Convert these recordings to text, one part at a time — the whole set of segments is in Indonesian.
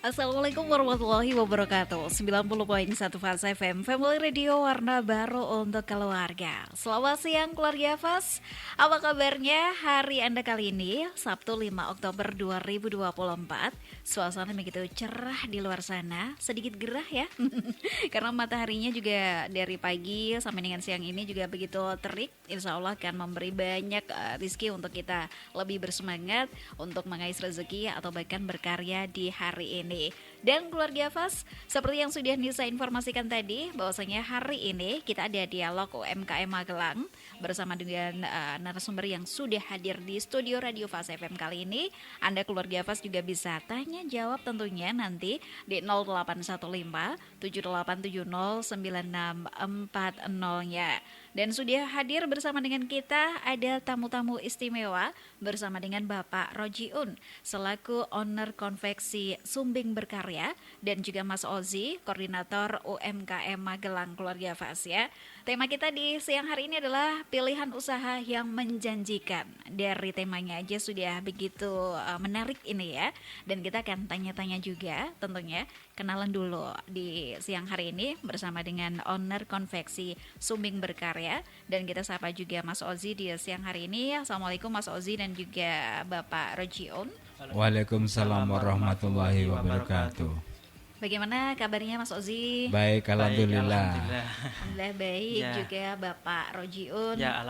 Assalamualaikum warahmatullahi wabarakatuh. 90.1 Fas FM Family Radio, warna baru untuk keluarga. Selamat siang keluarga Fas. Apa kabarnya hari Anda kali ini? Sabtu 5 Oktober 2024. Suasana begitu cerah di luar sana, sedikit gerah ya. Karena mataharinya juga dari pagi sampai dengan siang ini juga begitu terik. Insya Allah akan memberi banyak rezeki untuk kita lebih bersemangat untuk mengais rezeki atau bahkan berkarya di hari ini. Dan keluarga Fas, seperti yang sudah Nisa informasikan tadi, bahwasanya hari ini kita ada dialog UMKM Magelang bersama dengan narasumber yang sudah hadir di studio Radio Fas FM kali ini. Anda keluarga Fas juga bisa tanya jawab tentunya nanti di 0815 7870 9640 nya. Dan sudah hadir bersama dengan kita ada tamu-tamu istimewa bersama dengan Bapak Rojiun selaku owner konveksi Sumbing Berkarya dan juga Mas Ozi, koordinator UMKM Magelang keluarga Fas ya. Tema kita di siang hari ini adalah pilihan usaha yang menjanjikan. Dari temanya aja sudah begitu menarik ini ya. Dan kita akan tanya-tanya juga tentunya. Kenalan dulu di siang hari ini bersama dengan owner konveksi Sumbing Berkarya. Dan kita sapa juga Mas Ozi di siang hari ini. Assalamualaikum Mas Ozi dan juga Bapak Rojiun. Waalaikumsalam warahmatullahi wabarakatuh. Bagaimana kabarnya Mas Ozi? Baik, alhamdulillah. Alhamdulillah baik ya. Juga Bapak Rojiun ya,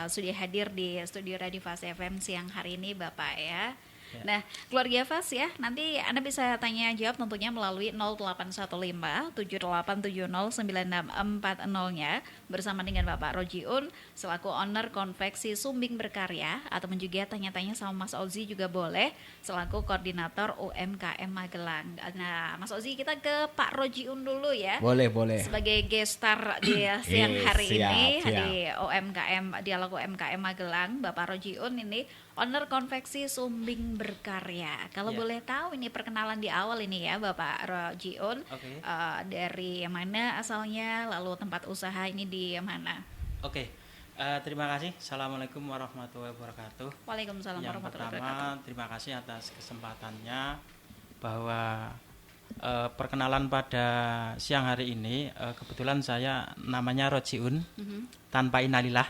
sudah hadir di studio Radio Fas FM siang hari ini Bapak ya. Nah, keluarga Fas ya, nanti Anda bisa tanya jawab tentunya melalui 0815 7870 9640 nya bersama dengan Bapak Rojiun selaku owner konveksi Sumbing Berkarya, ataupun juga tanya-tanya sama Mas Ozi juga boleh selaku koordinator UMKM Magelang. Nah, Mas Ozi kita ke Pak Rojiun dulu ya. Boleh. Sebagai guest star di siang hari ini siap. di UMKM Dialog UMKM Magelang, Bapak Rojiun ini owner konveksi Sumbing Berkarya. Kalau boleh tahu ini perkenalan di awal ini ya Bapak Rojiun, dari mana asalnya, lalu tempat usaha ini di mana? Terima kasih. Assalamualaikum warahmatullahi wabarakatuh. Waalaikumsalam warahmatullahi wabarakatuh. Yang pertama, terima kasih atas kesempatannya bahwa perkenalan pada siang hari ini. Kebetulan saya namanya Rojiun, tanpa innalillah.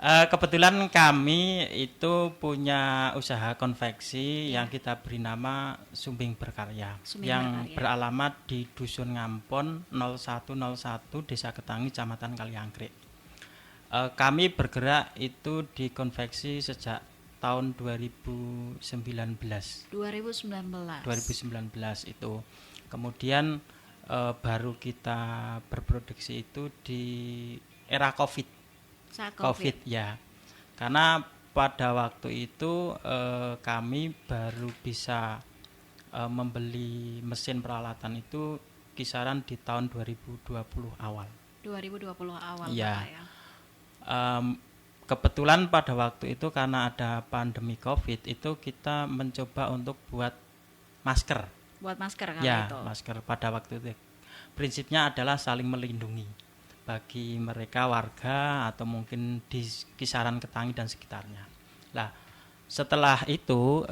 Kebetulan kami itu punya usaha konveksi yang kita beri nama Sumbing Berkarya, yang beralamat di Dusun Ngampon 0101 Desa Ketangi, Kecamatan Kaliangkrik. Kami bergerak itu di konveksi sejak tahun 2019 itu. Kemudian baru kita berproduksi itu di era COVID ya, karena pada waktu itu kami baru bisa membeli mesin peralatan itu kisaran di tahun 2020 awal. 2020 awal ya. Bapak ya. Kebetulan pada waktu itu karena ada pandemi COVID itu kita mencoba untuk buat masker. Buat masker kali ya, itu. Masker pada waktu itu. Prinsipnya adalah saling melindungi bagi mereka warga atau mungkin di kisaran Ketangi dan sekitarnya. Nah, setelah itu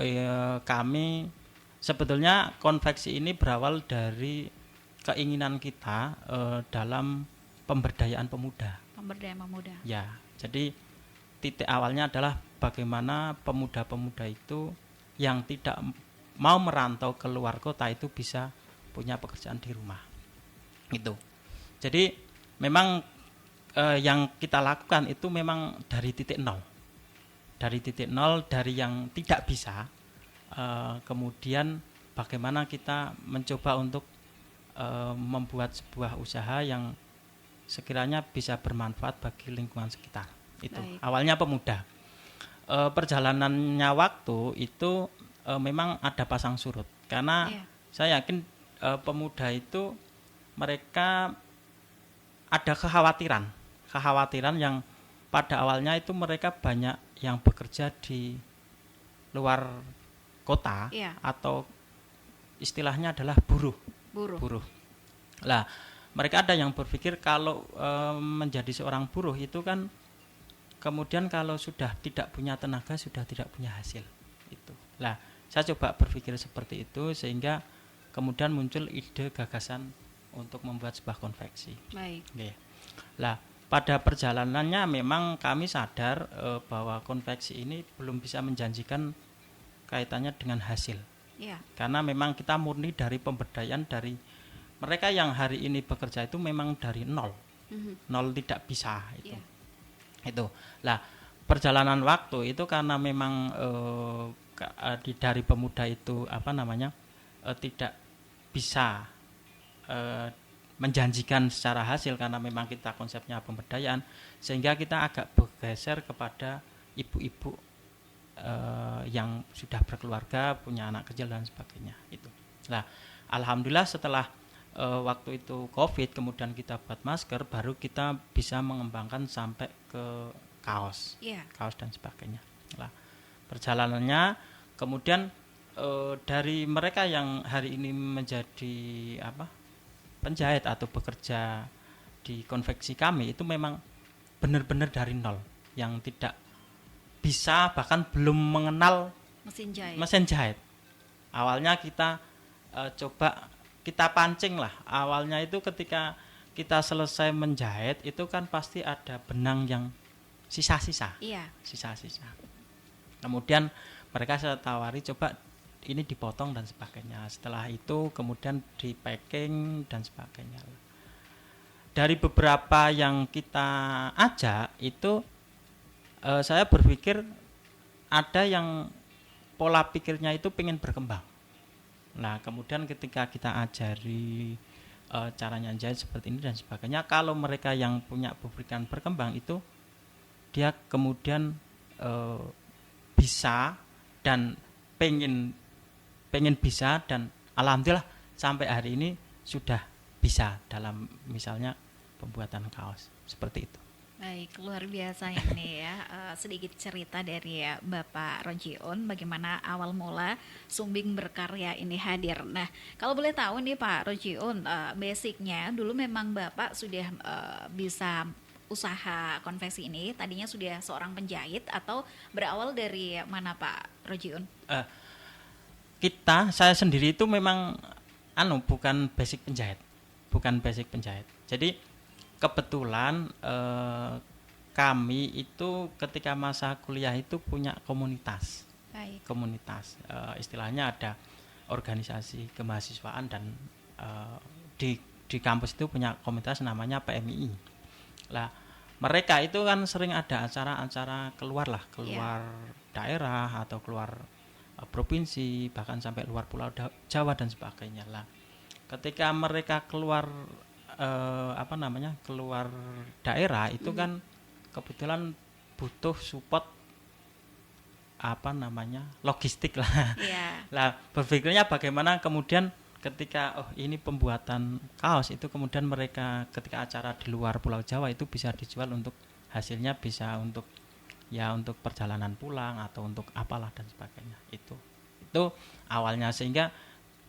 kami sebetulnya konveksi ini berawal dari keinginan kita dalam pemberdayaan pemuda. Pemberdayaan pemuda. Ya, jadi titik awalnya adalah bagaimana pemuda-pemuda itu yang tidak mau merantau ke luar kota itu bisa punya pekerjaan di rumah. Itu. Jadi memang yang kita lakukan itu memang dari titik nol. Dari titik nol, dari yang tidak bisa, kemudian bagaimana kita mencoba untuk membuat sebuah usaha yang sekiranya bisa bermanfaat bagi lingkungan sekitar. Itu. Baik. Awalnya pemuda. Perjalanannya waktu itu memang ada pasang surut. Karena saya yakin pemuda itu mereka ada kekhawatiran yang pada awalnya itu mereka banyak yang bekerja di luar kota atau istilahnya adalah buruh. Lah, mereka ada yang berpikir kalau menjadi seorang buruh itu kan kemudian kalau sudah tidak punya tenaga sudah tidak punya hasil itu. Lah, saya coba berpikir seperti itu sehingga kemudian muncul ide gagasan untuk membuat sebuah konveksi. Baik. Oke. Lah, pada perjalanannya memang kami sadar bahwa konveksi ini belum bisa menjanjikan kaitannya dengan hasil. Ya. Karena memang kita murni dari pemberdayaan dari mereka yang hari ini bekerja itu memang dari nol. Nol tidak bisa itu. Ya. Itu. Lah, perjalanan waktu itu karena memang dari pemuda itu tidak bisa menjanjikan secara hasil karena memang kita konsepnya pemberdayaan, sehingga kita agak bergeser kepada ibu-ibu yang sudah berkeluarga, punya anak kecil dan sebagainya itu. Nah, alhamdulillah setelah waktu itu COVID, kemudian kita buat masker, baru kita bisa mengembangkan sampai ke kaos, kaos dan sebagainya. Nah, perjalanannya kemudian dari mereka yang hari ini menjadi penjahit atau bekerja di konveksi kami itu memang benar-benar dari nol, yang tidak bisa bahkan belum mengenal mesin jahit. Awalnya kita coba kita pancing lah. Awalnya itu ketika kita selesai menjahit itu kan pasti ada benang yang sisa-sisa. Iya. Sisa-sisa. Kemudian mereka saya tawari coba ini dipotong dan sebagainya. Setelah itu kemudian di packing dan sebagainya. Dari beberapa yang kita ajak itu saya berpikir ada yang pola pikirnya itu pengen berkembang. Nah, kemudian ketika kita ajari caranya jahit seperti ini dan sebagainya, kalau mereka yang punya pabrikan berkembang itu dia kemudian bisa dan pengen bisa, dan alhamdulillah sampai hari ini sudah bisa dalam misalnya pembuatan kaos seperti itu. Baik, luar biasa ini ya. Sedikit cerita dari Bapak Rojiun bagaimana awal mula Sumbing Berkarya ini hadir. Nah, kalau boleh tahu nih Pak Rojiun, basicnya dulu memang Bapak sudah bisa usaha konveksi ini, tadinya sudah seorang penjahit atau berawal dari mana Pak Rojiun? Saya sendiri itu memang bukan basic penjahit. Jadi kebetulan kami itu ketika masa kuliah itu punya komunitas. Baik. Komunitas istilahnya ada organisasi kemahasiswaan, dan di kampus itu punya komunitas namanya PMII. Lah, mereka itu kan sering ada acara-acara keluar daerah atau keluar provinsi, bahkan sampai luar Pulau Jawa dan sebagainya. Lah, ketika mereka keluar keluar daerah itu kan kebetulan butuh support logistik lah. Yeah. Lah, berpikirnya bagaimana kemudian ketika ini pembuatan kaos itu kemudian mereka ketika acara di luar Pulau Jawa itu bisa dijual, untuk hasilnya bisa untuk perjalanan pulang atau untuk apalah dan sebagainya. Itu awalnya, sehingga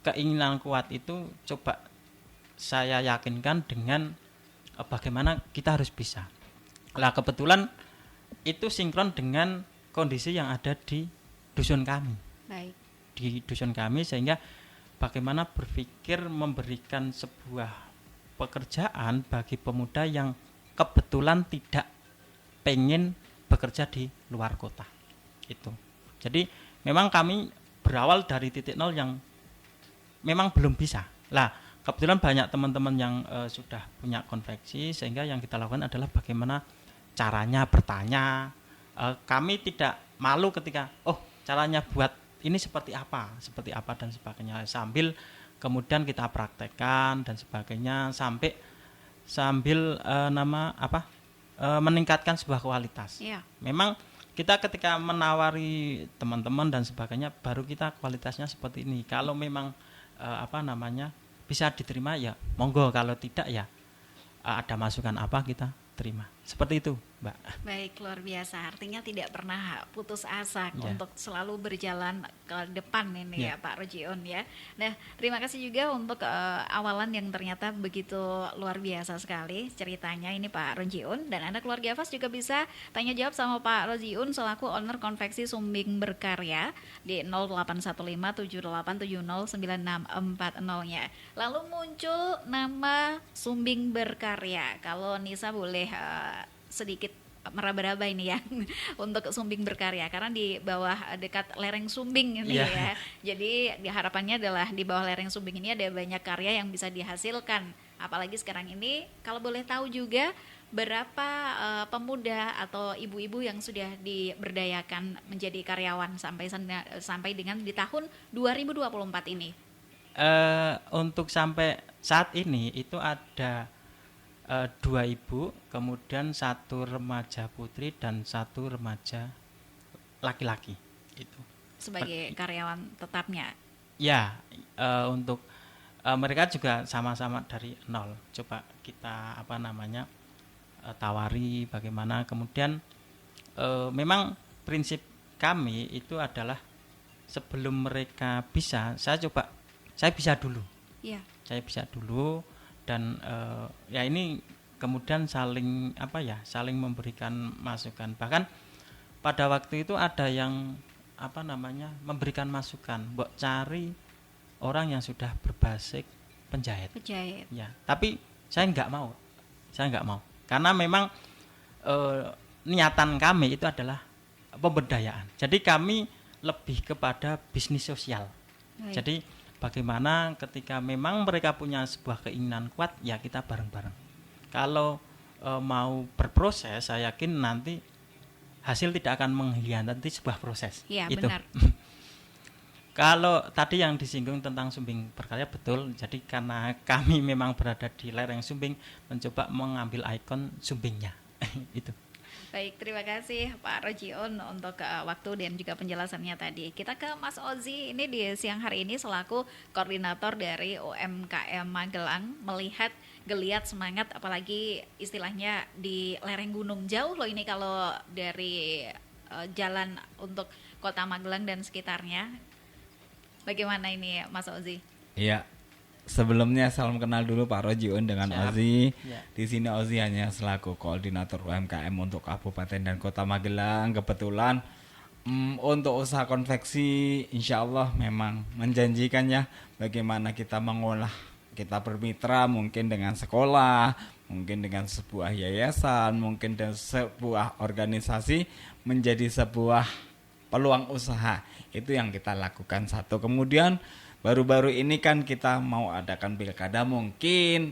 keinginan kuat itu coba saya yakinkan dengan bagaimana kita harus bisa. Lah, kebetulan itu sinkron dengan kondisi yang ada di dusun kami. Baik. Di dusun kami, sehingga bagaimana berpikir memberikan sebuah pekerjaan bagi pemuda yang kebetulan tidak pengen bekerja di luar kota. Itu. Jadi memang kami berawal dari titik nol yang memang belum bisa. Lah, kebetulan banyak teman-teman yang sudah punya konveksi, sehingga yang kita lakukan adalah bagaimana caranya bertanya. Kami tidak malu ketika caranya buat ini seperti apa dan sebagainya, sambil kemudian kita praktekkan dan sebagainya sambil meningkatkan sebuah kualitas. Yeah. Memang kita ketika menawari teman-teman dan sebagainya, baru kita kualitasnya seperti ini. Kalau memang bisa diterima ya monggo, kalau tidak ya ada masukan apa kita terima. Seperti itu. Mbak. Baik, luar biasa. Artinya tidak pernah putus asa Ya. untuk selalu berjalan ke depan ini Ya. ya Pak Rojiun ya. Nah, terima kasih juga untuk awalan yang ternyata begitu luar biasa sekali ceritanya ini Pak Rojiun. Dan Anda keluarga Fas juga bisa tanya jawab sama Pak Rojiun selaku owner konveksi Sumbing Berkarya di 081578709640-nya. Lalu muncul nama Sumbing Berkarya. Kalau Nisa boleh sedikit meraba-raba ini ya untuk Sumbing Berkarya karena di bawah dekat lereng Sumbing ini Iya. ya. Jadi harapannya adalah di bawah lereng Sumbing ini ada banyak karya yang bisa dihasilkan. Apalagi sekarang ini kalau boleh tahu juga berapa pemuda atau ibu-ibu yang sudah diberdayakan menjadi karyawan sampai dengan di tahun 2024 ini. Untuk sampai saat ini itu ada 2 ibu, kemudian 1 remaja putri dan 1 remaja laki-laki itu. Sebagai karyawan tetapnya. Ya, untuk mereka juga sama-sama dari nol. Coba kita tawari bagaimana. Kemudian memang prinsip kami itu adalah sebelum mereka bisa, saya bisa dulu. Iya. Saya bisa dulu. Dan ya ini kemudian saling memberikan masukan. Bahkan pada waktu itu ada yang memberikan masukan, mbok cari orang yang sudah berbasik penjahit. Ya, tapi saya nggak mau, karena memang niatan kami itu adalah pemberdayaan. Jadi kami lebih kepada bisnis sosial. Baik. Jadi bagaimana ketika memang mereka punya sebuah keinginan kuat, ya kita bareng-bareng. Kalau mau berproses, saya yakin nanti hasil tidak akan mengkhianati sebuah proses. Iya, itu. benar. Kalau tadi yang disinggung tentang Sumbing Berkarya, betul. Jadi karena kami memang berada di lereng Sumbing, mencoba mengambil ikon Sumbingnya. Itu. Baik, terima kasih Pak Rojiun untuk waktu dan juga penjelasannya tadi. Kita ke Mas Ozi ini di siang hari ini selaku koordinator dari UMKM Magelang, melihat geliat semangat apalagi istilahnya di lereng gunung. Jauh loh ini kalau dari jalan untuk Kota Magelang dan sekitarnya. Bagaimana ini Mas Ozi? Iya. Sebelumnya salam kenal dulu Pak Rojiun dengan Siap. Ozi. Ya. Di sini Ozi hanya selaku koordinator UMKM untuk Kabupaten dan Kota Magelang. Kebetulan untuk usaha konveksi insya Allah memang menjanjikan ya, bagaimana kita mengolah, kita bermitra mungkin dengan sekolah, mungkin dengan sebuah yayasan, mungkin dengan sebuah organisasi menjadi sebuah peluang usaha. Itu yang kita lakukan satu. Kemudian baru-baru ini kan kita mau adakan pilkada, mungkin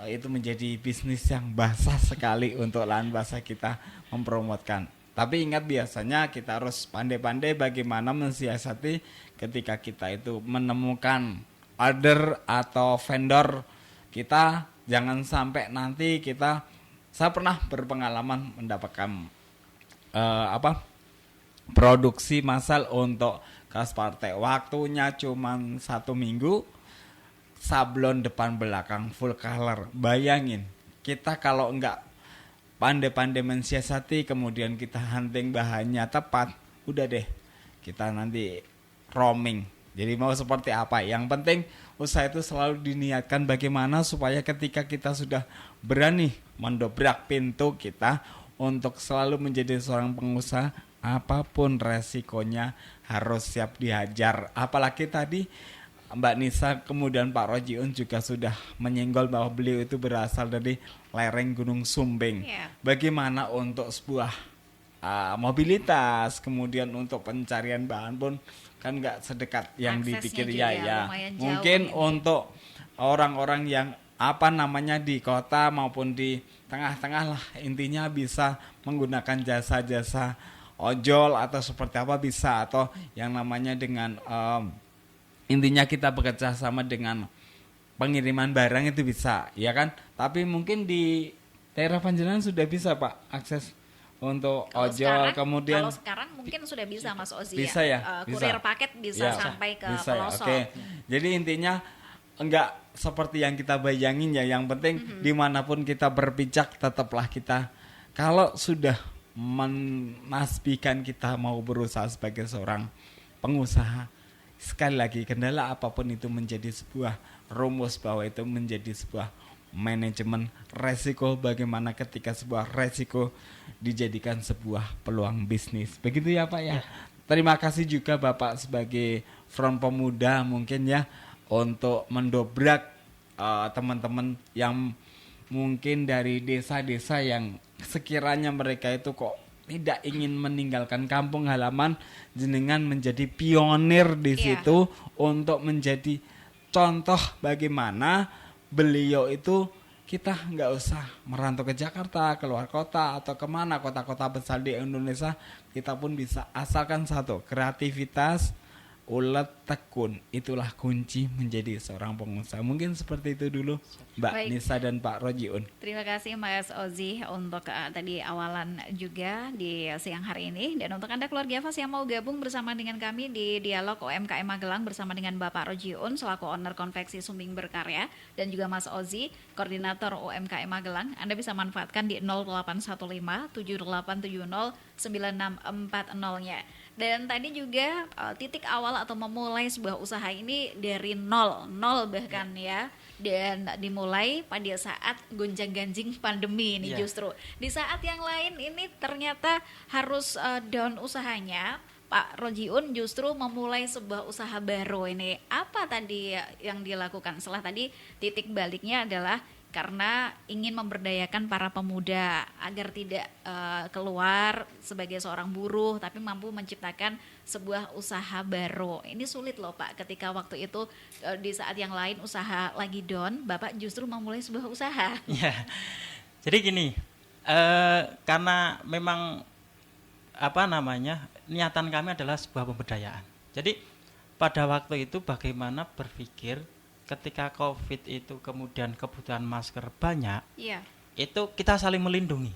itu menjadi bisnis yang basah sekali untuk lahan basah kita mempromotkan. Tapi ingat, biasanya kita harus pandai-pandai bagaimana mensiasati ketika kita itu menemukan order atau vendor kita. Jangan sampai nanti saya pernah berpengalaman mendapatkan produksi massal untuk kas partai, waktunya cuma 1 minggu, sablon depan belakang full color. Bayangin, kita kalau enggak pandai-pandai mensiasati, kemudian kita hunting bahannya tepat, udah deh, kita nanti roaming. Jadi mau seperti apa, yang penting usaha itu selalu diniatkan bagaimana supaya ketika kita sudah berani mendobrak pintu kita untuk selalu menjadi seorang pengusaha, apapun resikonya harus siap dihajar. Apalagi tadi Mbak Nisa kemudian Pak Rojiun juga sudah menyinggol bahwa beliau itu berasal dari lereng Gunung Sumbing. Yeah. Bagaimana untuk sebuah mobilitas, kemudian untuk pencarian bahan pun kan nggak sedekat yang Aksesnya dipikir juga ya. lumayan jauh Mungkin ini. untuk orang-orang yang di kota maupun di tengah-tengah lah, intinya bisa menggunakan jasa-jasa ojol atau seperti apa bisa, atau yang namanya dengan intinya kita bekerja sama dengan pengiriman barang itu bisa, ya kan? Tapi mungkin di daerah Panjenengan sudah bisa Pak akses untuk Kalau ojol, kemudian kalau sekarang mungkin sudah bisa Mas Ozi bisa ya? Kurir paket bisa Ya, sampai ke bisa ya, pelosok. oke. Jadi intinya enggak seperti yang kita bayangin ya. Yang penting dimanapun kita berpijak, tetaplah kita kalau sudah menasbikan kita mau berusaha sebagai seorang pengusaha, sekali lagi kendala apapun itu menjadi sebuah rumus bahwa itu menjadi sebuah manajemen resiko, bagaimana ketika sebuah resiko dijadikan sebuah peluang bisnis. Begitu ya Pak ya. Terima kasih juga Bapak sebagai Front Pemuda mungkin ya untuk mendobrak teman-teman yang mungkin dari desa-desa yang sekiranya mereka itu kok tidak ingin meninggalkan kampung halaman, jenengan menjadi pionir di situ untuk menjadi contoh bagaimana beliau itu kita nggak usah merantau ke Jakarta, keluar kota atau kemana kota-kota besar di Indonesia, kita pun bisa asalkan satu, kreativitas, ulet, tekun, itulah kunci menjadi seorang pengusaha. Mungkin seperti itu dulu Mbak Baik. Nisa dan Pak Rojiun. Terima kasih Mas Ozi untuk tadi awalan juga di siang hari ini. Dan untuk Anda keluarga Fas yang mau gabung bersama dengan kami di Dialog UMKM Magelang bersama dengan Bapak Rojiun selaku owner konveksi Sumbing Berkarya dan juga Mas Ozi, koordinator UMKM Magelang, Anda bisa manfaatkan di 0815 7870 9640-nya. Dan tadi juga titik awal atau memulai sebuah usaha ini dari nol bahkan ya. Dan dimulai pada saat gonjang-ganjing pandemi ini justru. Di saat yang lain ini ternyata harus down usahanya, Pak Rojiun justru memulai sebuah usaha baru ini. Apa tadi yang dilakukan? Setelah tadi titik baliknya adalah karena ingin memberdayakan para pemuda agar tidak keluar sebagai seorang buruh tapi mampu menciptakan sebuah usaha baru. Ini sulit loh Pak, ketika waktu itu di saat yang lain usaha lagi down, Bapak justru memulai sebuah usaha. Ya, jadi gini, karena memang niatan kami adalah sebuah pemberdayaan. Jadi pada waktu itu bagaimana berpikir ketika COVID itu kemudian kebutuhan masker banyak, itu kita saling melindungi.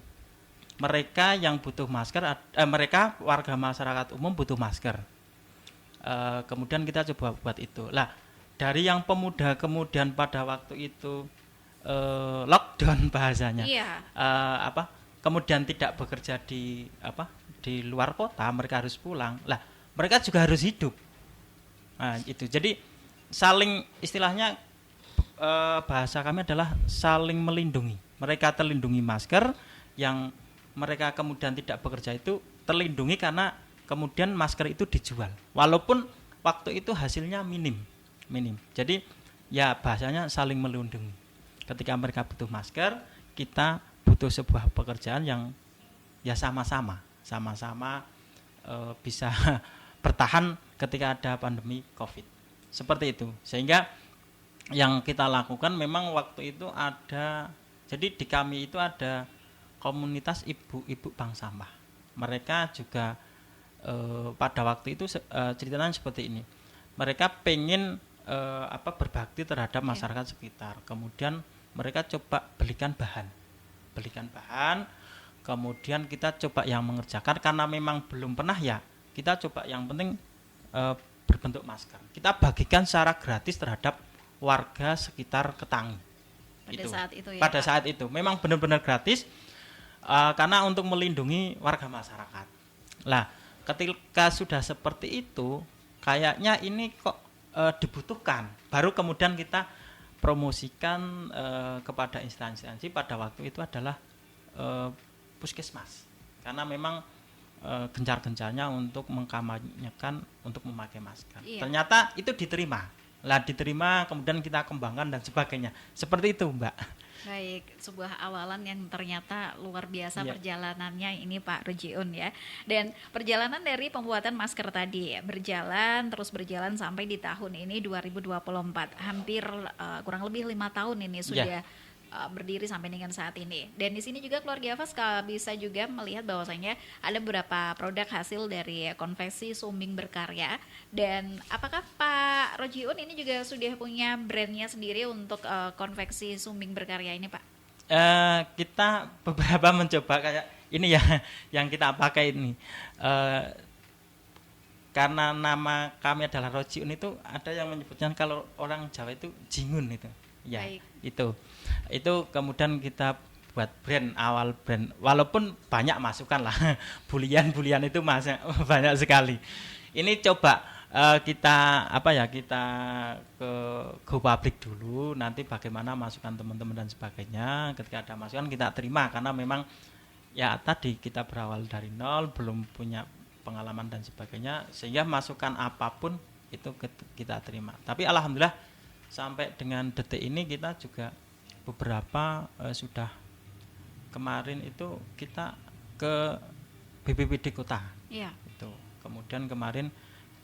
Mereka yang butuh masker, mereka warga masyarakat umum butuh masker. Kemudian kita coba buat itu. Lah, dari yang pemuda kemudian pada waktu itu lockdown bahasanya, kemudian tidak bekerja di luar kota, mereka harus pulang. Lah, mereka juga harus hidup. Nah, itu. Jadi saling istilahnya bahasa kami adalah saling melindungi. Mereka terlindungi masker, yang mereka kemudian tidak bekerja itu terlindungi karena kemudian masker itu dijual. Walaupun waktu itu hasilnya minim. Jadi ya bahasanya saling melindungi. Ketika mereka butuh masker, kita butuh sebuah pekerjaan yang ya sama-sama bisa bertahan ketika ada pandemi COVID. Seperti itu. Sehingga yang kita lakukan memang waktu itu ada, jadi di kami itu ada komunitas ibu-ibu bank sampah. Mereka juga pada waktu itu ceritanya seperti ini. Mereka pengen berbakti terhadap masyarakat sekitar. Kemudian mereka coba belikan bahan. Kemudian kita coba yang mengerjakan, karena memang belum pernah ya. Kita coba yang penting berbentuk masker. Kita bagikan secara gratis terhadap warga sekitar Ketangi. Pada saat itu memang benar-benar gratis, karena untuk melindungi warga masyarakat. Lah, ketika sudah seperti itu, kayaknya ini kok dibutuhkan. Baru kemudian kita promosikan kepada instansi-instansi. Pada waktu itu adalah puskesmas. Karena memang gencar-gencarnya untuk mengkampanyekan untuk memakai masker. Ternyata itu diterima. Kemudian kita kembangkan dan sebagainya. Seperti itu, Mbak. Baik, sebuah awalan yang ternyata luar biasa perjalanannya ini Pak Rojiun ya. Dan perjalanan dari pembuatan masker tadi berjalan sampai di tahun ini 2024. Hampir kurang lebih 5 tahun ini sudah berdiri sampai dengan saat ini. Dan di sini juga keluarga Fas bisa juga melihat bahwasanya ada beberapa produk hasil dari konveksi Sumbing Berkarya. Dan apakah Pak Rojiun ini juga sudah punya brandnya sendiri untuk konveksi Sumbing Berkarya ini Pak? Kita beberapa mencoba kayak ini ya yang kita pakai ini. Karena nama kami adalah Rojiun, itu ada yang menyebutkan kalau orang Jawa itu jingun itu. Ya, baik. Itu kemudian kita buat brand, awal brand, walaupun banyak masukan lah. Bulian itu banyak sekali. Ini coba kita kita ke go public dulu, nanti bagaimana masukan teman-teman dan sebagainya. Ketika ada masukan kita terima, karena memang ya tadi kita berawal dari nol, belum punya pengalaman dan sebagainya, sehingga masukan apapun itu kita terima. Tapi alhamdulillah sampai dengan detik ini kita juga beberapa sudah, kemarin itu kita ke BPBD kota. Iya. Itu. Kemudian kemarin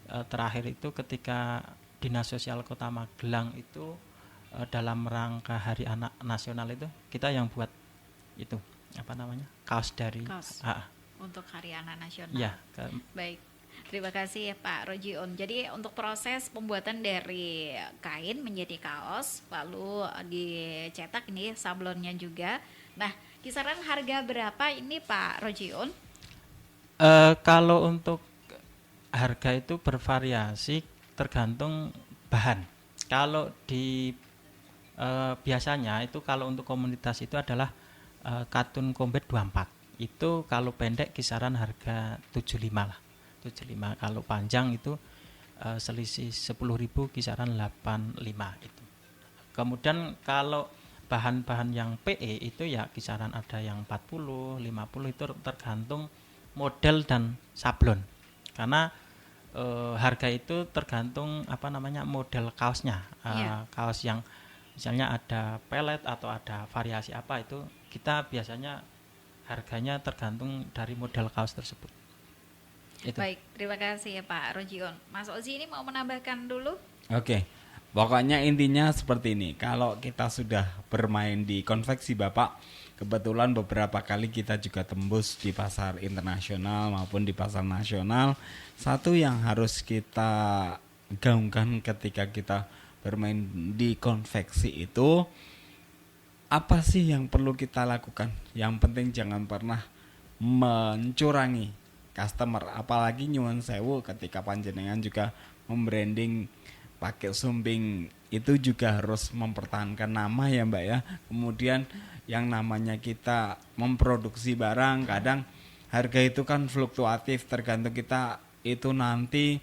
terakhir itu ketika Dinas Sosial Kota Magelang itu dalam rangka Hari Anak Nasional itu kita yang buat itu kaos dari untuk Hari Anak Nasional. Ya, baik. Terima kasih ya Pak Rojion. Jadi untuk proses pembuatan dari kain menjadi kaos, lalu dicetak ini sablonnya juga. Nah, kisaran harga berapa ini Pak Rojion? Kalau untuk harga itu bervariasi tergantung bahan. Kalau di biasanya itu kalau untuk komunitas itu adalah katun combat 24. Itu kalau pendek kisaran harga 75 lah. 75. Kalau panjang itu selisih 10.000 kisaran 85 itu. Kemudian kalau bahan-bahan yang PE itu ya kisaran ada yang 40, 50 itu tergantung model dan sablon. Karena harga itu tergantung model kaosnya. Kaos yang misalnya ada pelet atau ada variasi apa itu kita biasanya harganya tergantung dari model kaos tersebut. Itu. Baik, terima kasih ya Pak Rojion. Mas Ozi ini mau menambahkan dulu? Oke. Pokoknya intinya seperti ini. Kalau kita sudah bermain di konveksi Bapak, kebetulan beberapa kali kita juga tembus di pasar internasional maupun di pasar nasional. Satu yang harus kita gaungkan ketika kita bermain di konveksi itu, apa sih yang perlu kita lakukan? Yang penting jangan pernah mencurangi customer, apalagi nyuwun sewu ketika panjenengan juga membranding pakai sumbing itu juga harus mempertahankan nama ya Mbak ya. Kemudian yang namanya kita memproduksi barang, kadang harga itu kan fluktuatif, tergantung kita itu nanti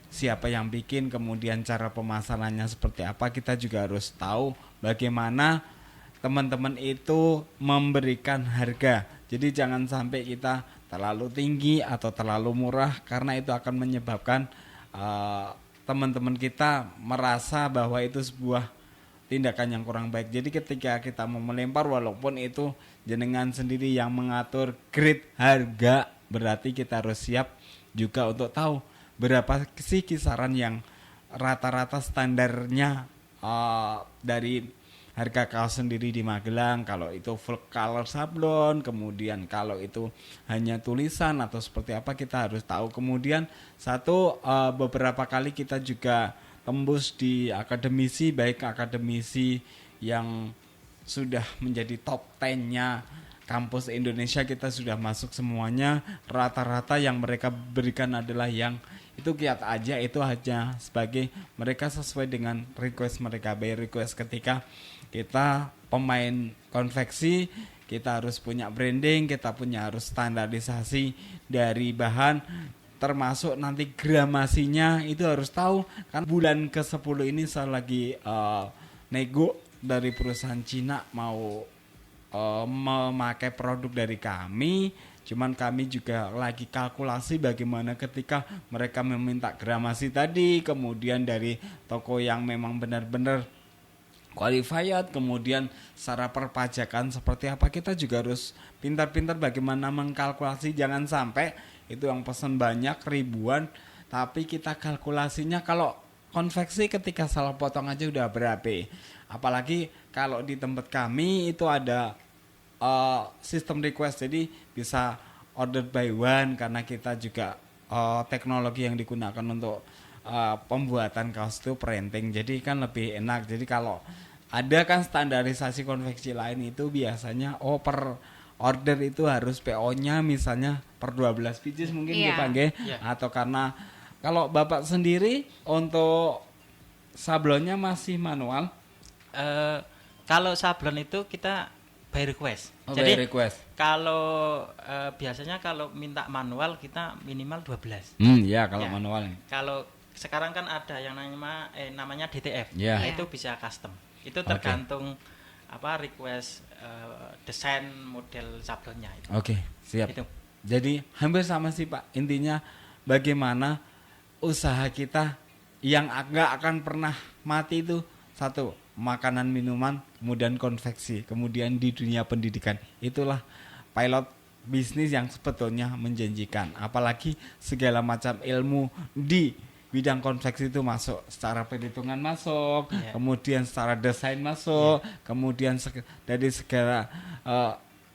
siapa yang bikin, kemudian cara pemasarannya seperti apa, kita juga harus tahu bagaimana teman-teman itu memberikan harga. Jadi jangan sampai kita terlalu tinggi atau terlalu murah, karena itu akan menyebabkan teman-teman kita merasa bahwa itu sebuah tindakan yang kurang baik. Jadi ketika kita mau melempar, walaupun itu jenengan sendiri yang mengatur grade harga, berarti kita harus siap juga untuk tahu berapa sih kisaran yang rata-rata standarnya dari harga kaos sendiri di Magelang. Kalau itu full color sablon, kemudian kalau itu hanya tulisan atau seperti apa, kita harus tahu. Kemudian beberapa kali kita juga tembus di akademisi, baik akademisi yang sudah menjadi top 10-nya kampus Indonesia, kita sudah masuk semuanya. Rata-rata yang mereka berikan adalah yang itu kiat aja, itu hanya sebagai mereka sesuai dengan request mereka. By request, ketika kita pemain konveksi, kita harus punya branding, kita harus standarisasi dari bahan, termasuk nanti gramasinya itu harus tahu. Kan bulan ke-10 ini saya lagi nego dari perusahaan Cina mau memakai produk dari kami. Cuman kami juga lagi kalkulasi bagaimana ketika mereka meminta gramasi tadi, kemudian dari toko yang memang benar-benar qualified, kemudian secara perpajakan seperti apa, kita juga harus pintar-pintar bagaimana mengkalkulasi. Jangan sampai itu yang pesan banyak ribuan, tapi kita kalkulasinya kalau konveksi ketika salah potong aja udah berapa. Apalagi kalau di tempat kami itu ada sistem request, jadi bisa order by one, karena kita juga teknologi yang digunakan untuk pembuatan kaos itu printing, jadi kan lebih enak. Jadi kalau ada kan standarisasi konveksi lain itu biasanya per order itu harus PO-nya misalnya per 12 pieces mungkin dipanggil, atau karena kalau Bapak sendiri untuk sablonnya masih manual? Kalau sablon itu kita by request. Oh, Jadi by request. kalau biasanya kalau minta manual kita minimal 12. Ya kalau Ya. manual. Kalau sekarang kan ada yang namanya DTF. Ya. Nah, Iya. itu bisa custom. Itu tergantung request desain model sablonnya itu. Oke, siap. Itu. Jadi hampir sama sih Pak. Intinya bagaimana usaha kita yang nggak akan pernah mati itu satu, makanan minuman, kemudian konveksi, kemudian di dunia pendidikan. Itulah pilot bisnis yang sebetulnya menjanjikan. Apalagi segala macam ilmu di bidang konveksi itu masuk, secara perhitungan masuk, Iya. kemudian secara desain masuk, kemudian dari segala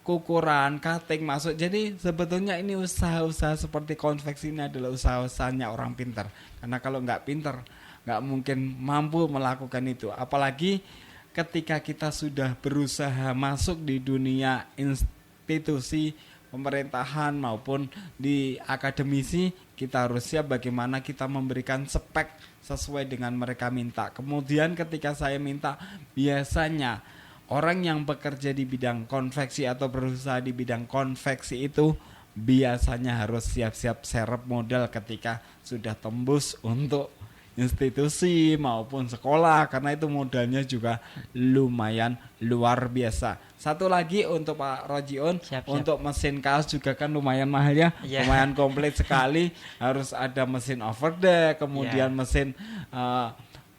ukuran, cutting masuk. Jadi sebetulnya ini usaha-usaha seperti konveksi ini adalah usaha-usahanya orang pintar. Karena kalau nggak pintar, nggak mungkin mampu melakukan itu. Apalagi ketika kita sudah berusaha masuk di dunia institusi pemerintahan maupun di akademisi, kita harus siap bagaimana kita memberikan spek sesuai dengan mereka minta. Kemudian ketika saya minta, biasanya orang yang bekerja di bidang konveksi atau berusaha di bidang konveksi itu biasanya harus siap-siap serep modal ketika sudah tembus untuk institusi maupun sekolah, karena itu modalnya juga lumayan luar biasa. Satu lagi untuk Pak Rojiun, Siap. untuk mesin kaos juga kan lumayan mahal ya, Iya. lumayan komplit sekali. Harus ada mesin overdeck, kemudian Iya. mesin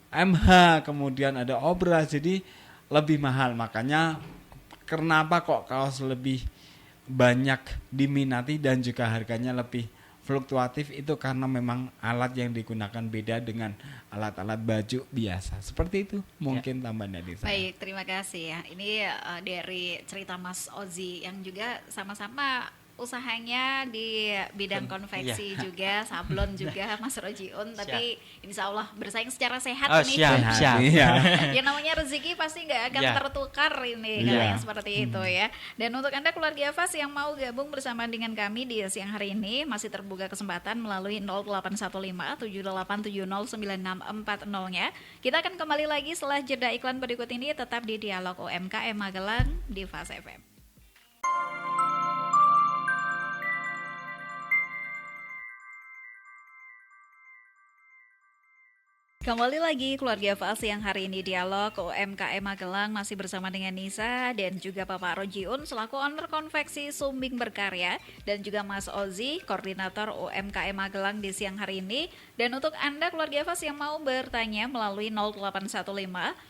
MH, kemudian ada obras, jadi lebih mahal. Makanya kenapa kok kaos lebih banyak diminati dan juga harganya lebih fluktuatif, itu karena memang alat yang digunakan beda dengan alat-alat baju biasa. Seperti itu mungkin tambahan dari saya. Baik, terima kasih ya. Ini dari cerita Mas Ozi yang juga sama-sama usahanya di bidang konveksi juga, sablon juga Mas Rojiun, tapi insya Allah bersaing secara sehat Oh, nih. siap. Iya. Ya namanya rezeki pasti nggak akan Ya. tertukar ini, Iya. katanya seperti itu ya. Dan untuk Anda keluarga Fas yang mau gabung bersama dengan kami di siang hari ini, masih terbuka kesempatan melalui 0815 78709640-nya. Kita akan kembali lagi setelah jeda iklan berikut ini, tetap di Dialog UMKM Magelang di Fas FM. Kembali lagi keluarga Fas yang hari ini Dialog UMKM Magelang masih bersama dengan Nisa dan juga Bapak Rojiun selaku owner konveksi Sumbing Berkarya, dan juga Mas Ozi koordinator UMKM Magelang di siang hari ini. Dan untuk Anda keluarga Fas yang mau bertanya melalui 0815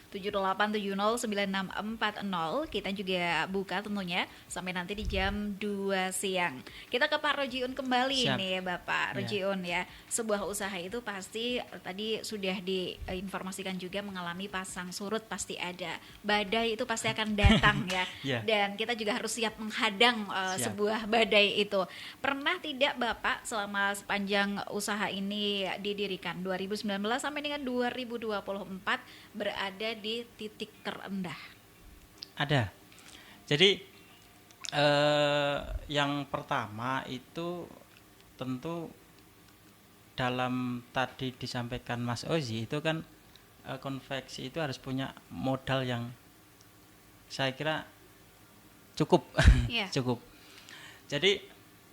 78709640, kita juga buka tentunya sampai nanti di jam 2 siang. Kita ke Pak Rojiun kembali. Siap. Nih Bapak Rojiun ya. Sebuah usaha itu pasti tadi sudah diinformasikan juga mengalami pasang surut, pasti ada. Badai itu pasti akan datang ya. Iya. Dan kita juga harus siap menghadang Siap. sebuah badai itu. Pernah tidak Bapak selama sepanjang usaha ini didirikan 2019 sampai dengan 2024 berada di titik terendah? Ada. Jadi yang pertama itu tentu dalam tadi disampaikan Mas Ozi itu kan konveksi itu harus punya modal yang saya kira cukup. Iya. Cukup. Jadi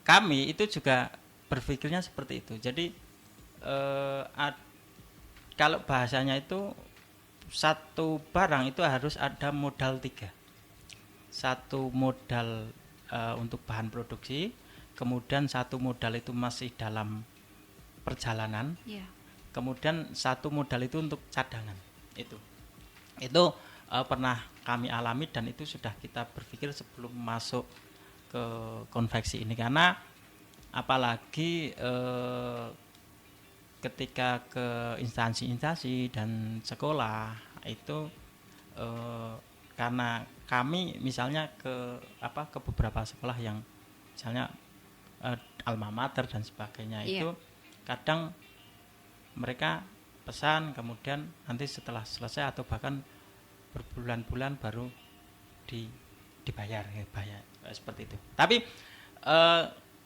kami itu juga berpikirnya seperti itu. Jadi kalau bahasanya itu satu barang itu harus ada modal 3. Satu modal untuk bahan produksi, kemudian satu modal itu masih dalam perjalanan, Iya. kemudian satu modal itu untuk cadangan. Itu pernah kami alami dan itu sudah kita berpikir sebelum masuk ke konveksi ini, karena apalagi ketika ke instansi-instansi dan sekolah itu karena kami misalnya ke beberapa sekolah yang misalnya alma mater dan sebagainya, Iya. itu kadang mereka pesan kemudian nanti setelah selesai atau bahkan berbulan-bulan baru dibayar seperti itu. Tapi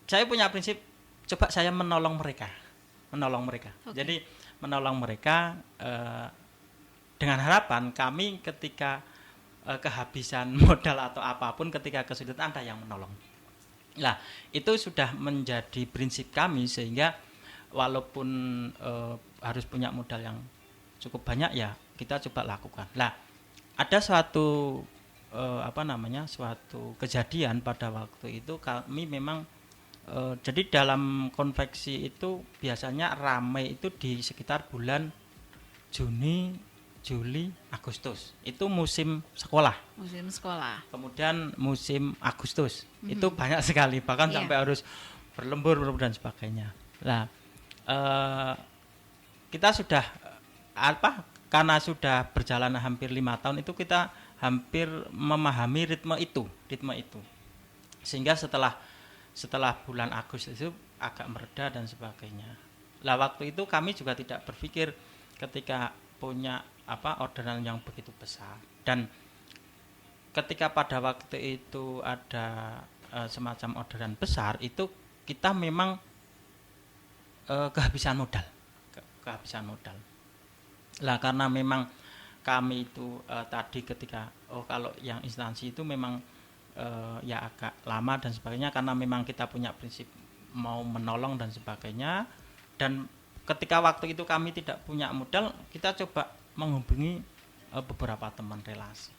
saya punya prinsip, coba saya menolong mereka. Oke. Jadi menolong mereka dengan harapan kami ketika kehabisan modal atau apapun, ketika kesulitan ada yang menolong. Nah, itu sudah menjadi prinsip kami, sehingga walaupun harus punya modal yang cukup banyak, ya kita coba lakukan. Nah, ada suatu suatu kejadian pada waktu itu kami memang jadi dalam konveksi itu biasanya ramai itu di sekitar bulan Juni, Juli, Agustus. Itu musim sekolah. Musim sekolah. Kemudian musim Agustus. Itu banyak sekali, bahkan sampai harus berlembur dan sebagainya. Nah, kita sudah karena sudah berjalan hampir 5 tahun itu, kita hampir memahami ritme itu. Sehingga setelah bulan Agustus itu agak mereda dan sebagainya. Lah, waktu itu kami juga tidak berpikir ketika punya orderan yang begitu besar, dan ketika pada waktu itu ada semacam orderan besar itu, kita memang kehabisan modal. Lah, karena memang kami itu tadi ketika kalau yang instansi itu memang ya agak lama dan sebagainya, karena memang kita punya prinsip mau menolong dan sebagainya. Dan ketika waktu itu kami tidak punya modal, kita coba menghubungi beberapa teman relasi.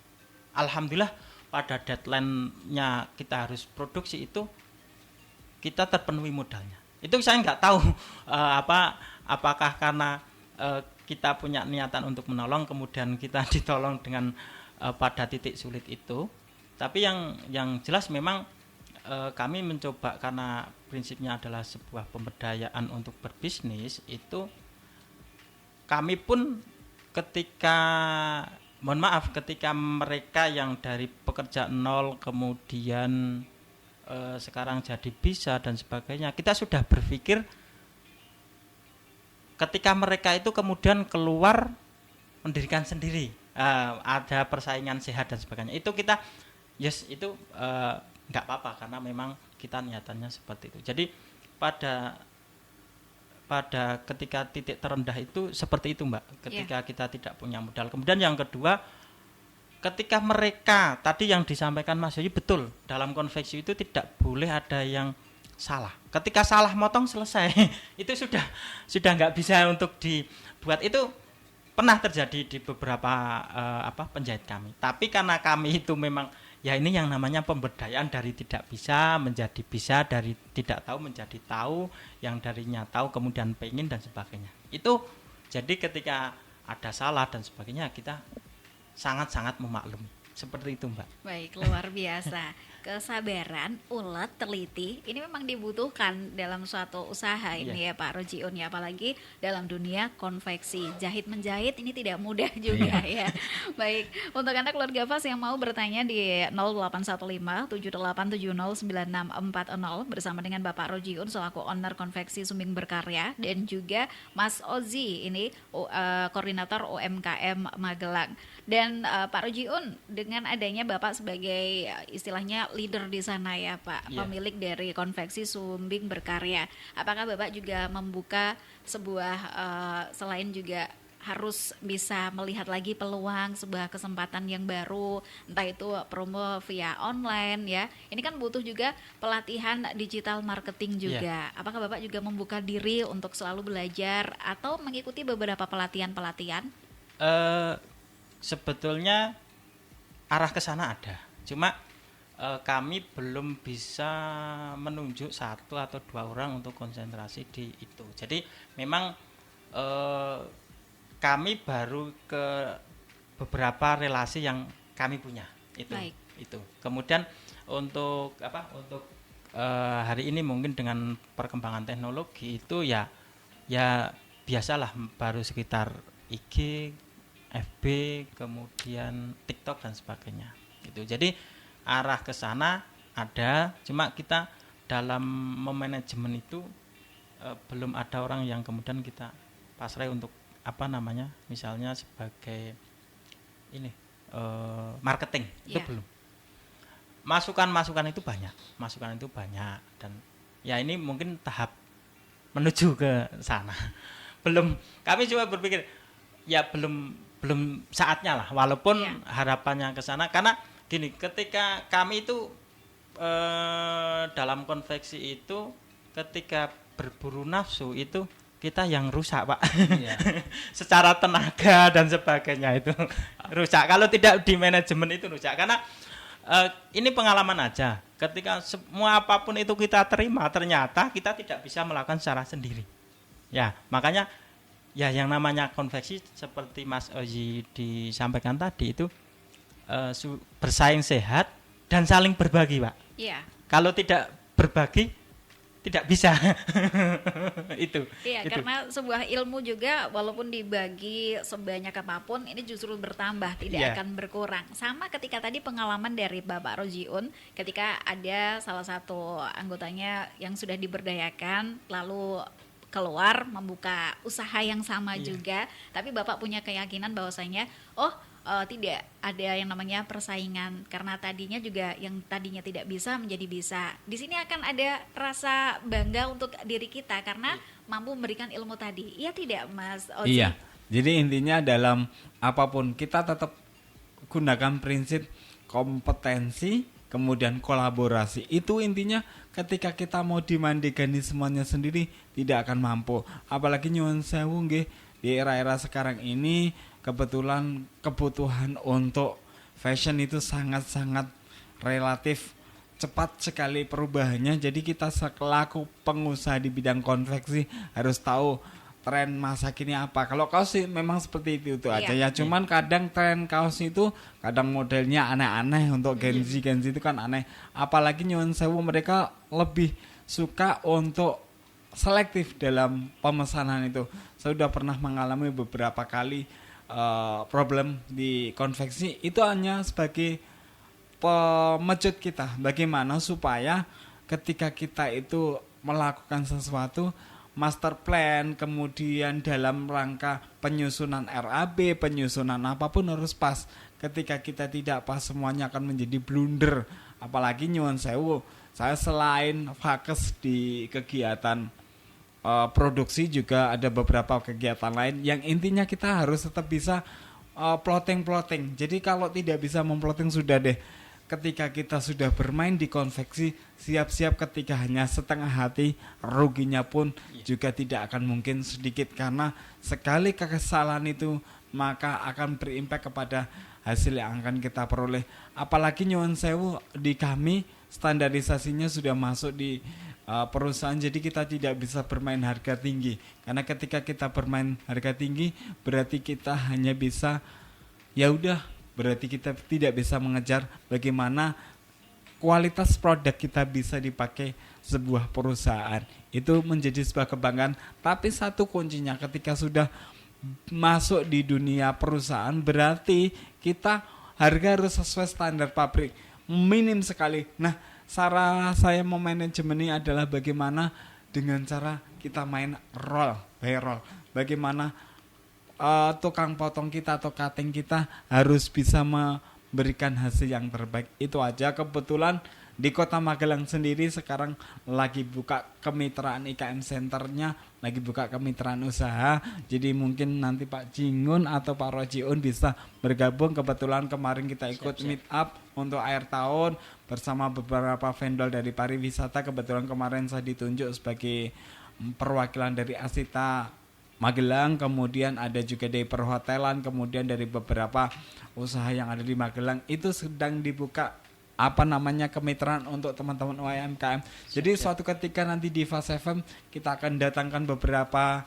Alhamdulillah pada deadline-nya kita harus produksi itu, kita terpenuhi modalnya. Itu saya nggak tahu apakah karena kita punya niatan untuk menolong, kemudian kita ditolong dengan pada titik sulit itu. Tapi yang jelas memang kami mencoba, karena prinsipnya adalah sebuah pemberdayaan untuk berbisnis, itu kami pun ketika mereka yang dari pekerja nol kemudian sekarang jadi bisa dan sebagainya, kita sudah berpikir ketika mereka itu kemudian keluar mendirikan sendiri, ada persaingan sehat dan sebagainya, itu kita itu nggak apa-apa, karena memang kita niatannya seperti itu. Jadi pada ketika titik terendah itu seperti itu, Mbak, ketika kita tidak punya modal. Kemudian yang kedua, ketika mereka tadi yang disampaikan Mas Yoyi betul, dalam konveksi itu tidak boleh ada yang salah. Ketika salah motong selesai itu sudah nggak bisa untuk dibuat. Itu pernah terjadi di beberapa penjahit kami. Tapi karena kami itu memang ya ini yang namanya pemberdayaan, dari tidak bisa menjadi bisa, dari tidak tahu menjadi tahu, yang darinya tahu kemudian pengen dan sebagainya. Itu jadi ketika ada salah dan sebagainya, kita sangat-sangat memaklumi. Seperti itu, Mbak. Baik, luar biasa. Kesabaran, ulet, teliti, ini memang dibutuhkan dalam suatu usaha ini ya Pak Rojiun ya, apalagi dalam dunia konveksi. Jahit menjahit ini tidak mudah juga ya. Baik, untuk Anda keluarga Fas yang mau bertanya di 0815-7870-9640 bersama dengan Bapak Rojiun selaku owner konveksi Sumbing Berkarya, dan juga Mas Ozi ini koordinator UMKM Magelang. Dan Pak Rojiun, dengan adanya Bapak sebagai istilahnya leader di sana ya Pak, pemilik dari konveksi Sumbing Berkarya, apakah Bapak juga membuka sebuah selain juga harus bisa melihat lagi peluang sebuah kesempatan yang baru, entah itu promo via online ya, ini kan butuh juga pelatihan digital marketing juga. Apakah Bapak juga membuka diri untuk selalu belajar atau mengikuti beberapa pelatihan-pelatihan? Sebetulnya arah ke sana ada, cuma kami belum bisa menunjuk 1 atau 2 orang untuk konsentrasi di itu. Jadi memang kami baru ke beberapa relasi yang kami punya itu. Baik. Itu. Kemudian untuk hari ini mungkin dengan perkembangan teknologi itu ya biasalah, baru sekitar IG, FB, kemudian TikTok dan sebagainya. Gitu. Jadi arah ke sana ada, cuma kita dalam memanajemen itu belum ada orang yang kemudian kita pasrah untuk misalnya sebagai ini marketing, itu belum. Masukan itu banyak, dan ya ini mungkin tahap menuju ke sana. Belum, kami coba berpikir ya belum saatnya lah, walaupun Iya. harapannya ke sana. Karena gini, ketika kami itu dalam konveksi itu ketika berburu nafsu itu kita yang rusak, Pak. Iya. Secara tenaga dan sebagainya itu rusak. Kalau tidak di manajemen itu rusak. Karena ini pengalaman aja. Ketika semua apapun itu kita terima, ternyata kita tidak bisa melakukan secara sendiri. Ya, makanya ya yang namanya konveksi seperti Mas Oji disampaikan tadi itu bersaing sehat dan saling berbagi, Pak. Iya. Kalau tidak berbagi tidak bisa. Itu. Iya, itu. karena sebuah ilmu juga walaupun dibagi sebanyak apapun ini justru bertambah, tidak Iya. akan berkurang. Sama ketika tadi pengalaman dari Bapak Rojiun ketika ada salah satu anggotanya yang sudah diberdayakan lalu keluar membuka usaha yang sama Iya. juga, tapi Bapak punya keyakinan bahwasanya tidak ada yang namanya persaingan karena tadinya juga yang tadinya tidak bisa menjadi bisa. Di sini akan ada rasa bangga untuk diri kita karena mampu memberikan ilmu tadi. Iya tidak, Mas Oji? Iya. Jadi intinya dalam apapun kita tetap gunakan prinsip kompetensi kemudian kolaborasi. Itu intinya ketika kita mau dimandegani semuanya sendiri tidak akan mampu. Apalagi nyuwun sewu nggih di era-era sekarang ini kebetulan kebutuhan untuk fashion itu sangat-sangat relatif cepat sekali perubahannya. Jadi kita selaku pengusaha di bidang konveksi harus tahu tren masa kini apa. Kalau kaos sih memang seperti itu aja ya. Cuman kadang tren kaos itu kadang modelnya aneh-aneh untuk Gen Z itu kan aneh. Apalagi nyuwun sewu mereka lebih suka untuk selektif dalam pemesanan itu. Saya sudah pernah mengalami beberapa kali problem di konveksi itu hanya sebagai pemecut kita bagaimana supaya ketika kita itu melakukan sesuatu master plan kemudian dalam rangka penyusunan RAB penyusunan apapun harus pas. Ketika kita tidak pas semuanya akan menjadi blunder. Apalagi nyuwun sewu saya selain fakes di kegiatan produksi juga ada beberapa kegiatan lain yang intinya kita harus tetap bisa plotting. Jadi kalau tidak bisa memploting sudah deh. Ketika kita sudah bermain di konveksi, siap-siap ketika hanya setengah hati, ruginya pun juga tidak akan mungkin sedikit karena sekali kesalahan itu maka akan berimpact kepada hasil yang akan kita peroleh. Apalagi nyuwun sewu di kami standarisasinya sudah masuk di perusahaan, jadi kita tidak bisa bermain harga tinggi karena ketika kita bermain harga tinggi berarti kita hanya bisa ya udah berarti kita tidak bisa mengejar bagaimana kualitas produk kita bisa dipakai sebuah perusahaan. Itu menjadi sebuah kebanggaan, tapi satu kuncinya ketika sudah masuk di dunia perusahaan berarti kita harga harus sesuai standar pabrik minim sekali. Nah cara saya memanajemen ini adalah bagaimana dengan cara kita main roll by roll. Bagaimana tukang potong kita atau cutting kita harus bisa memberikan hasil yang terbaik. Itu aja. Kebetulan di Kota Magelang sendiri sekarang lagi buka kemitraan IKM Centernya, lagi buka kemitraan usaha. Jadi mungkin nanti Pak Jingun atau Pak Rojiun bisa bergabung. Kebetulan kemarin kita ikut meet up untuk akhir tahun bersama beberapa vendor dari pariwisata. Kebetulan kemarin saya ditunjuk sebagai perwakilan dari Asita Magelang, kemudian ada juga dari perhotelan, kemudian dari beberapa usaha yang ada di Magelang. Itu sedang dibuka kemitraan untuk teman-teman UMKM. Jadi suatu ketika nanti di Fast FM kita akan datangkan beberapa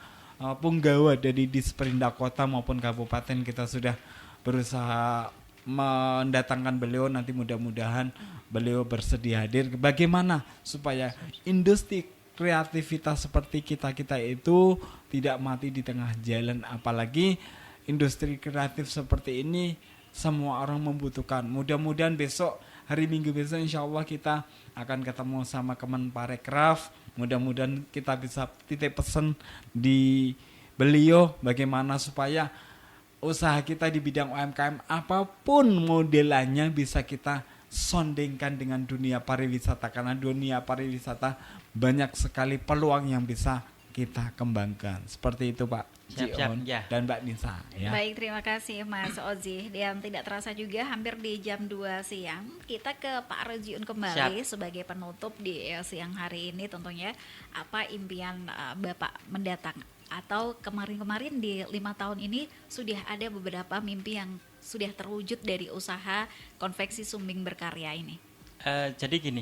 punggawa dari Disperindak Kota maupun Kabupaten. Kita sudah berusaha mendatangkan beliau, nanti mudah-mudahan beliau bersedia hadir. Bagaimana supaya industri kreativitas seperti kita itu tidak mati di tengah jalan, apalagi industri kreatif seperti ini semua orang membutuhkan. Mudah-mudahan besok hari Minggu besok insya Allah kita akan ketemu sama Kemenparekraf. Mudah-mudahan kita bisa titip pesan di beliau bagaimana supaya usaha kita di bidang UMKM apapun modelannya bisa kita sondingkan dengan dunia pariwisata. Karena dunia pariwisata banyak sekali peluang yang bisa kita kembangkan. Seperti itu Pak Siap, Jion ya. dan Mbak Nisa ya. Baik, terima kasih Mas Ozi. Dan tidak terasa juga hampir di jam 2 siang. Kita ke Pak Rojiun kembali sebagai penutup di siang hari ini tentunya. Apa impian Bapak mendatang? Atau kemarin-kemarin di 5 tahun ini sudah ada beberapa mimpi yang sudah terwujud dari usaha konveksi Sumbing Berkarya ini? Jadi gini,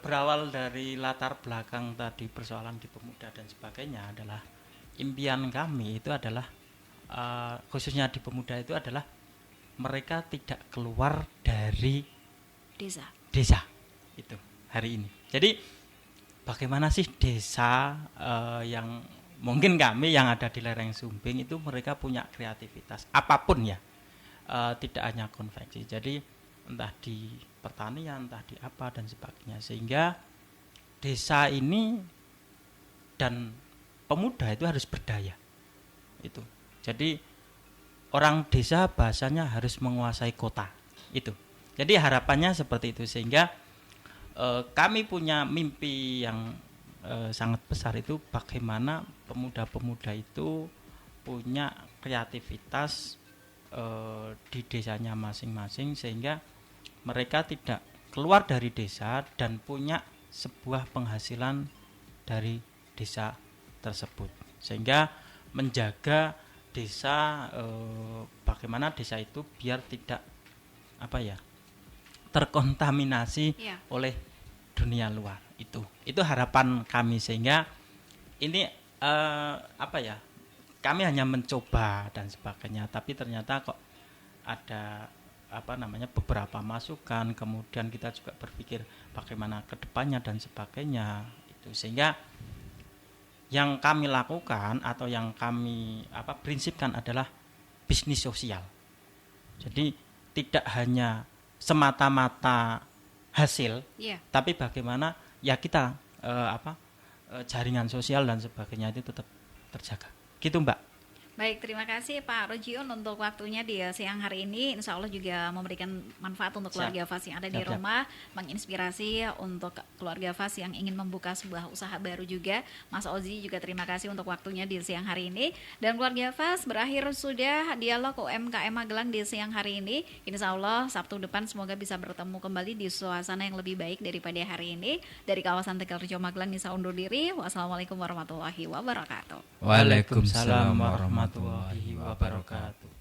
berawal dari latar belakang tadi persoalan di pemuda dan sebagainya adalah impian kami itu adalah khususnya di pemuda itu adalah mereka tidak keluar dari desa itu hari ini. Jadi bagaimana sih desa yang mungkin kami yang ada di lereng Sumbing itu mereka punya kreativitas apapun ya, tidak hanya konveksi. Jadi entah di pertanian, entah di apa dan sebagainya, sehingga desa ini dan pemuda itu harus berdaya itu. Jadi orang desa bahasanya harus menguasai kota itu. Jadi harapannya seperti itu, sehingga kami punya mimpi yang sangat besar itu bagaimana pemuda-pemuda itu punya kreativitas di desanya masing-masing, sehingga mereka tidak keluar dari desa dan punya sebuah penghasilan dari desa tersebut, sehingga menjaga desa, bagaimana desa itu biar tidak terkontaminasi oleh dunia luar. Itu harapan kami, sehingga ini kami hanya mencoba dan sebagainya, tapi ternyata kok ada beberapa masukan, kemudian kita juga berpikir bagaimana kedepannya dan sebagainya itu, sehingga yang kami lakukan atau yang kami prinsipkan adalah bisnis sosial. Jadi tidak hanya semata-mata hasil, tapi bagaimana ya kita jaringan sosial dan sebagainya itu tetap terjaga. Gitu Mbak. Baik, terima kasih Pak Rojiun untuk waktunya di siang hari ini. Insya Allah juga memberikan manfaat untuk keluarga Fas yang ada di rumah, menginspirasi untuk keluarga Fas yang ingin membuka sebuah usaha baru juga. Mas Ozi juga terima kasih untuk waktunya di siang hari ini. Dan keluarga Fas, berakhir sudah dialog UMKM Magelang di siang hari ini. Insya Allah Sabtu depan semoga bisa bertemu kembali di suasana yang lebih baik daripada hari ini. Dari kawasan Tegalrejo Magelang, Nisa undur diri. Wassalamualaikum warahmatullahi wabarakatuh. Waalaikumsalam warahmatullahi wabarakatuh.